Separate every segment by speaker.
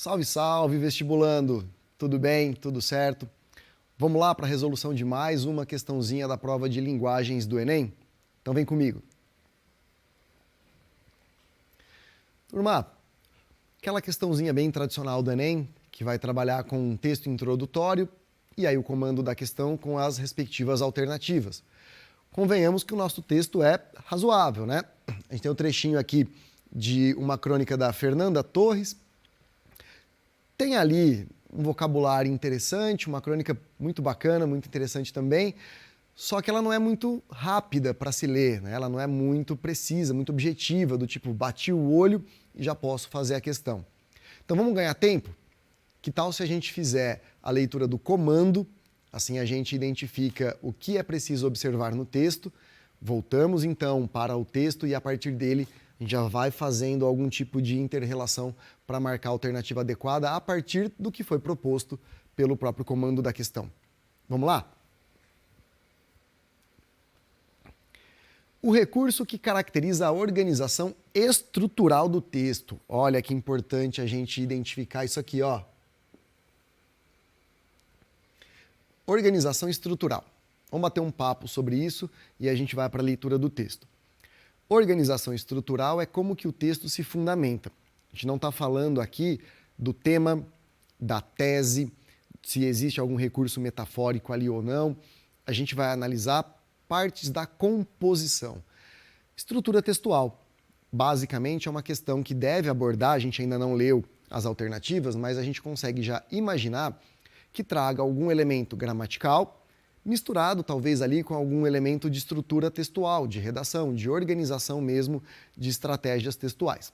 Speaker 1: Salve, salve, vestibulando! Tudo bem? Tudo certo? Vamos lá para a resolução de mais uma questãozinha da prova de linguagens do Enem? Então vem comigo. Turma, aquela questãozinha bem tradicional do Enem, que vai trabalhar com um texto introdutório e aí o comando da questão com as respectivas alternativas. Convenhamos que o nosso texto é razoável, né? A gente tem um trechinho aqui de uma crônica da Fernanda Torres. Tem ali um vocabulário interessante, uma crônica muito bacana, muito interessante também, só que ela não é muito rápida para se ler, né? Ela não é muito precisa, muito objetiva, do tipo, bati o olho e já posso fazer a questão. Então vamos ganhar tempo? Que tal se a gente fizer a leitura do comando, assim a gente identifica o que é preciso observar no texto, voltamos então para o texto e a partir dele a gente já vai fazendo algum tipo de inter-relação para marcar a alternativa adequada a partir do que foi proposto pelo próprio comando da questão. Vamos lá? O recurso que caracteriza a organização estrutural do texto. Olha que importante a gente identificar isso aqui, ó. Organização estrutural. Vamos bater um papo sobre isso e a gente vai para a leitura do texto. Organização estrutural é como que o texto se fundamenta. A gente não está falando aqui do tema, da tese, se existe algum recurso metafórico ali ou não. A gente vai analisar partes da composição. Estrutura textual. Basicamente é uma questão que deve abordar, a gente ainda não leu as alternativas, mas a gente consegue já imaginar que traga algum elemento gramatical, misturado talvez ali com algum elemento de estrutura textual, de redação, de organização mesmo de estratégias textuais.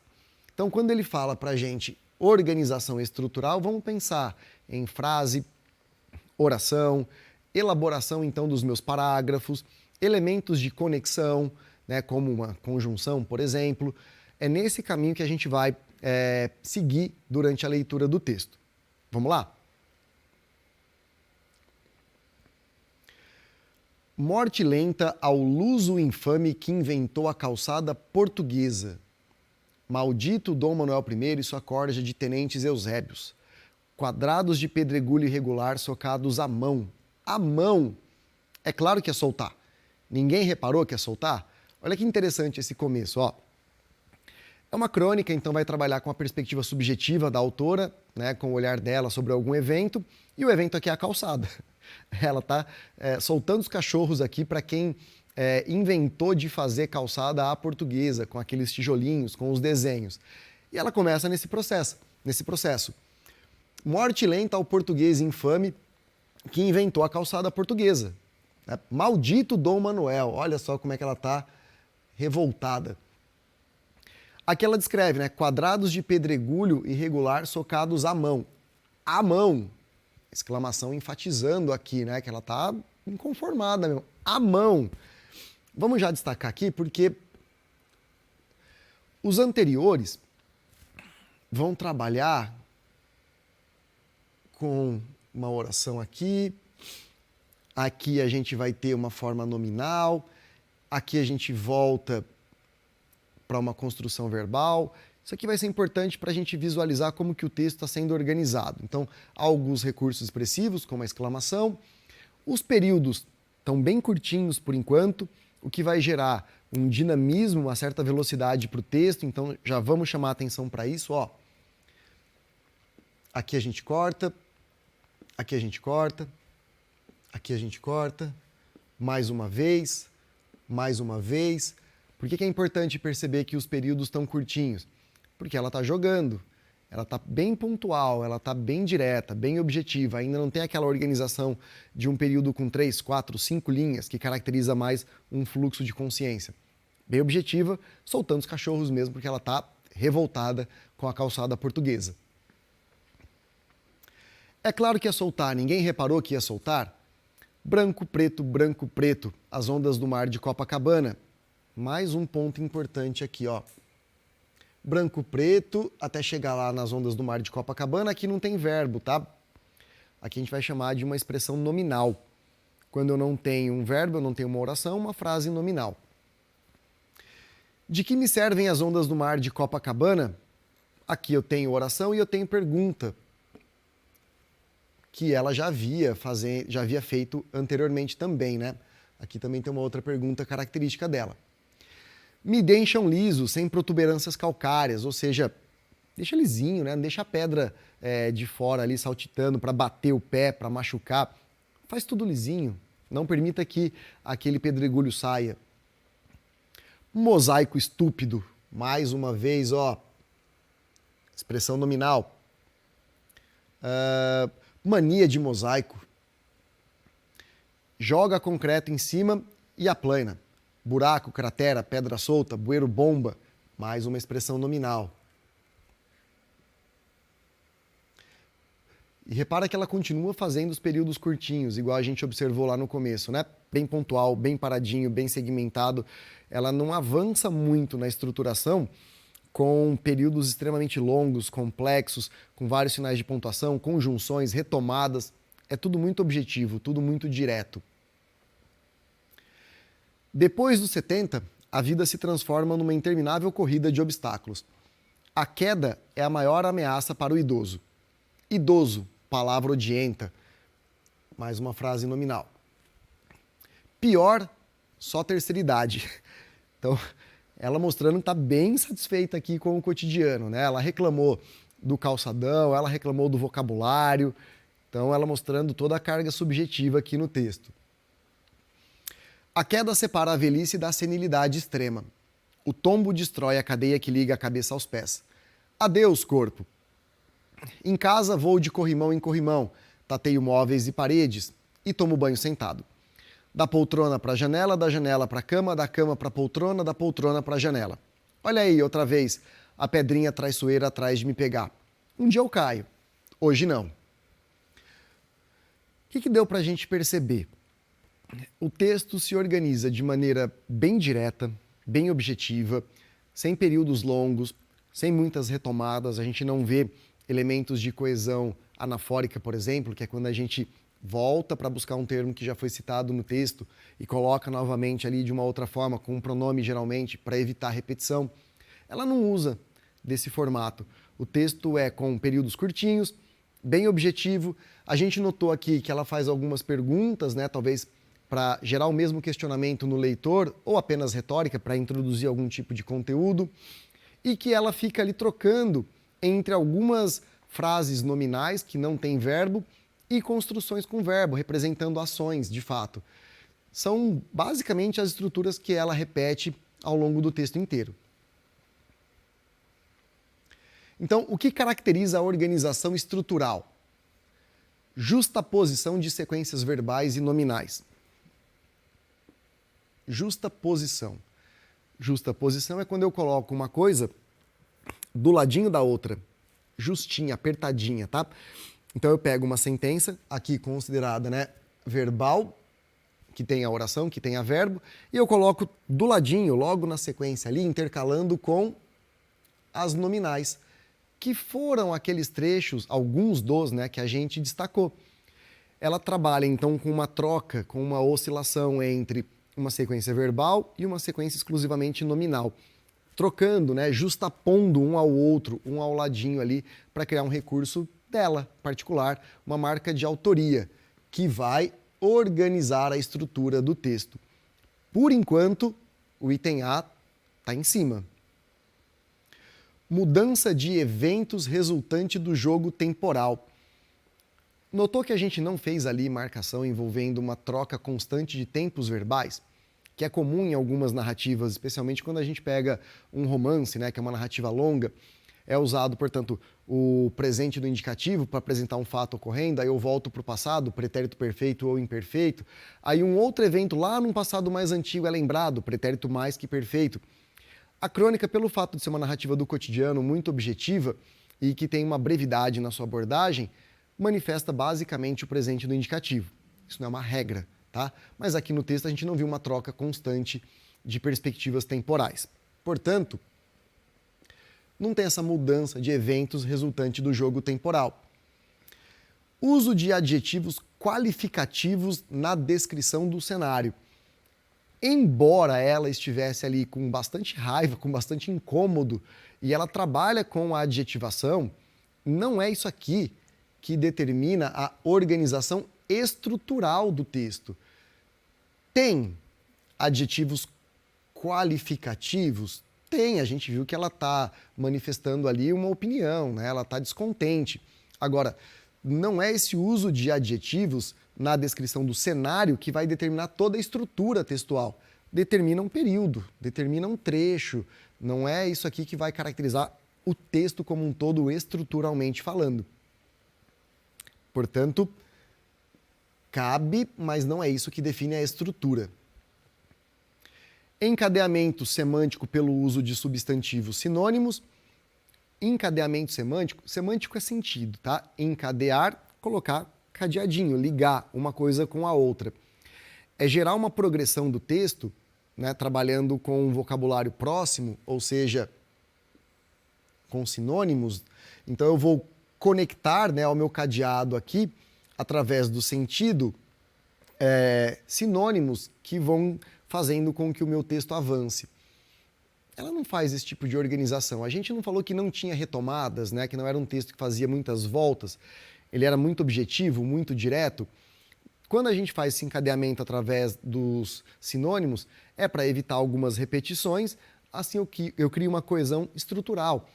Speaker 1: Então, quando ele fala para a gente organização estrutural, vamos pensar em frase, oração, elaboração então dos meus parágrafos, elementos de conexão, né, como uma conjunção, por exemplo. É nesse caminho que a gente vai seguir durante a leitura do texto. Vamos lá? Morte lenta ao luso infame que inventou a calçada portuguesa. Maldito Dom Manuel I e sua corja de tenentes eusébios. Quadrados de pedregulho irregular socados à mão. À mão! É claro que é soltar. Ninguém reparou que é soltar? Olha que interessante esse começo, ó. É uma crônica, então vai trabalhar com a perspectiva subjetiva da autora, né, com o olhar dela sobre algum evento, e o evento aqui é a calçada. Ela está soltando os cachorros aqui para quem inventou de fazer calçada à portuguesa, com aqueles tijolinhos, com os desenhos. E ela começa nesse processo. Morte lenta ao português infame que inventou a calçada portuguesa. Maldito Dom Manuel, olha só como é que ela está revoltada. Aqui ela descreve, né, quadrados de pedregulho irregular socados à mão. À mão! Exclamação enfatizando aqui, né, que ela está inconformada mesmo. À mão! Vamos já destacar aqui porque os anteriores vão trabalhar com uma oração aqui, aqui a gente vai ter uma forma nominal, aqui a gente volta para uma construção verbal. Isso aqui vai ser importante para a gente visualizar como que o texto está sendo organizado. Então, há alguns recursos expressivos, como a exclamação. Os períodos estão bem curtinhos por enquanto, o que vai gerar um dinamismo, uma certa velocidade para o texto. Então, já vamos chamar a atenção para isso. Ó. Aqui a gente corta, aqui a gente corta, aqui a gente corta, mais uma vez, mais uma vez. Por que é importante perceber que os períodos estão curtinhos? Porque ela está jogando, ela está bem pontual, ela está bem direta, bem objetiva, ainda não tem aquela organização de um período com 3, 4, 5 linhas que caracteriza mais um fluxo de consciência. Bem objetiva, soltando os cachorros mesmo, porque ela está revoltada com a calçada portuguesa. É claro que ia soltar, ninguém reparou que ia soltar? Branco, preto, as ondas do mar de Copacabana. Mais um ponto importante aqui, ó. Branco, preto, até chegar lá nas ondas do mar de Copacabana, aqui não tem verbo, tá? Aqui a gente vai chamar de uma expressão nominal. Quando eu não tenho um verbo, eu não tenho uma oração, uma frase nominal. De que me servem as ondas do mar de Copacabana? Aqui eu tenho oração e eu tenho pergunta, que ela já havia feito anteriormente também, né? Aqui também tem uma outra pergunta característica dela. Me deixam liso, sem protuberâncias calcárias, ou seja, deixa lisinho, né? Não deixa a pedra de fora ali saltitando para bater o pé, para machucar. Faz tudo lisinho. Não permita que aquele pedregulho saia. Mosaico estúpido. Mais uma vez, ó. Expressão nominal. Mania de mosaico. Joga concreto em cima e aplana. Buraco, cratera, pedra solta, bueiro bomba. Mais uma expressão nominal. E repara que ela continua fazendo os períodos curtinhos, igual a gente observou lá no começo, né? Bem pontual, bem paradinho, bem segmentado. Ela não avança muito na estruturação com períodos extremamente longos, complexos, com vários sinais de pontuação, conjunções, retomadas. É tudo muito objetivo, tudo muito direto. Depois dos 70, a vida se transforma numa interminável corrida de obstáculos. A queda é a maior ameaça para o idoso. Idoso, palavra odienta. Mais uma frase nominal. Pior, só terceira idade. Então, ela mostrando que está bem satisfeita aqui com o cotidiano, né? Ela reclamou do calçadão, ela reclamou do vocabulário. Então, ela mostrando toda a carga subjetiva aqui no texto. A queda separa a velhice da senilidade extrema. O tombo destrói a cadeia que liga a cabeça aos pés. Adeus, corpo. Em casa, vou de corrimão em corrimão, tateio móveis e paredes e tomo banho sentado. Da poltrona para a janela, da janela para a cama, da cama para a poltrona, da poltrona para a janela. Olha aí, outra vez, a pedrinha traiçoeira atrás de me pegar. Um dia eu caio, hoje não. O que deu para a gente perceber? O texto se organiza de maneira bem direta, bem objetiva, sem períodos longos, sem muitas retomadas, a gente não vê elementos de coesão anafórica, por exemplo, que é quando a gente volta para buscar um termo que já foi citado no texto e coloca novamente ali de uma outra forma, com um pronome geralmente, para evitar repetição. Ela não usa desse formato. O texto é com períodos curtinhos, bem objetivo. A gente notou aqui que ela faz algumas perguntas, né, talvez para gerar o mesmo questionamento no leitor, ou apenas retórica, para introduzir algum tipo de conteúdo, e que ela fica ali trocando entre algumas frases nominais que não têm verbo e construções com verbo, representando ações, de fato. São basicamente as estruturas que ela repete ao longo do texto inteiro. Então, o que caracteriza a organização estrutural? Justaposição de sequências verbais e nominais. Justaposição. Justaposição é quando eu coloco uma coisa do ladinho da outra, justinha, apertadinha, tá? Então eu pego uma sentença, aqui considerada, né, verbal, que tem a oração, que tem a verbo, e eu coloco do ladinho, logo na sequência ali, intercalando com as nominais, que foram aqueles trechos, alguns dos, né, que a gente destacou. Ela trabalha então com uma troca, com uma oscilação entre uma sequência verbal e uma sequência exclusivamente nominal, trocando, né, justapondo um ao outro, um ao ladinho ali, para criar um recurso dela, particular, uma marca de autoria, que vai organizar a estrutura do texto. Por enquanto, o item A está em cima. Mudança de eventos resultante do jogo temporal. Notou que a gente não fez ali marcação envolvendo uma troca constante de tempos verbais? Que é comum em algumas narrativas, especialmente quando a gente pega um romance, né, que é uma narrativa longa, é usado, portanto, o presente do indicativo para apresentar um fato ocorrendo, aí eu volto para o passado, pretérito perfeito ou imperfeito, aí um outro evento lá num passado mais antigo é lembrado, pretérito mais que perfeito. A crônica, pelo fato de ser uma narrativa do cotidiano muito objetiva e que tem uma brevidade na sua abordagem, manifesta basicamente o presente do indicativo. Isso não é uma regra. Tá? Mas aqui no texto a gente não viu uma troca constante de perspectivas temporais. Portanto, não tem essa mudança de eventos resultante do jogo temporal. Uso de adjetivos qualificativos na descrição do cenário. embora ela estivesse ali com bastante raiva, com bastante incômodo, e ela trabalha com a adjetivação, não é isso aqui que determina a organização estrutural do texto. Tem adjetivos qualificativos? Tem, a gente viu que ela está manifestando ali uma opinião, né? Ela está descontente. Agora, não é esse uso de adjetivos na descrição do cenário que vai determinar toda a estrutura textual. Determina um período, determina um trecho. Não é isso aqui que vai caracterizar o texto como um todo estruturalmente falando. Portanto, cabe, mas não é isso que define a estrutura. Encadeamento semântico pelo uso de substantivos sinônimos. Encadeamento semântico, semântico é sentido, tá? Encadear, colocar cadeadinho, ligar uma coisa com a outra. É gerar uma progressão do texto, né, trabalhando com um vocabulário próximo, ou seja, com sinônimos. Então eu vou conectar, né, ao meu cadeado aqui, através do sentido, sinônimos que vão fazendo com que o meu texto avance. Ela não faz esse tipo de organização. A gente não falou que não tinha retomadas, né, que não era um texto que fazia muitas voltas. Ele era muito objetivo, muito direto. Quando a gente faz esse encadeamento através dos sinônimos, é para evitar algumas repetições, assim eu crio uma coesão estrutural,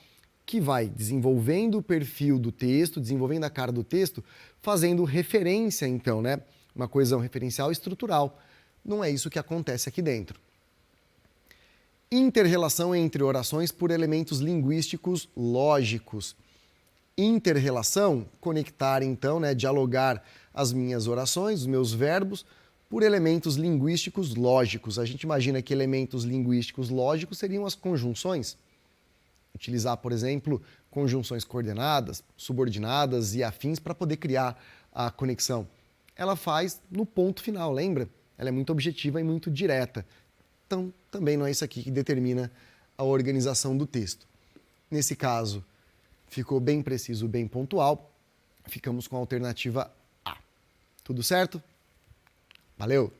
Speaker 1: que vai desenvolvendo o perfil do texto, desenvolvendo a cara do texto, fazendo referência, então, né? Uma coesão referencial estrutural. Não é isso que acontece aqui dentro. Interrelação entre orações por elementos linguísticos lógicos. Interrelação, conectar então, né, dialogar as minhas orações, os meus verbos, por elementos linguísticos lógicos. A gente imagina que elementos linguísticos lógicos seriam as conjunções. Utilizar, por exemplo, conjunções coordenadas, subordinadas e afins para poder criar a conexão. Ela faz no ponto final, lembra? Ela é muito objetiva e muito direta. Então, também não é isso aqui que determina a organização do texto. Nesse caso, ficou bem preciso, bem pontual. Ficamos com a alternativa A. Tudo certo? Valeu!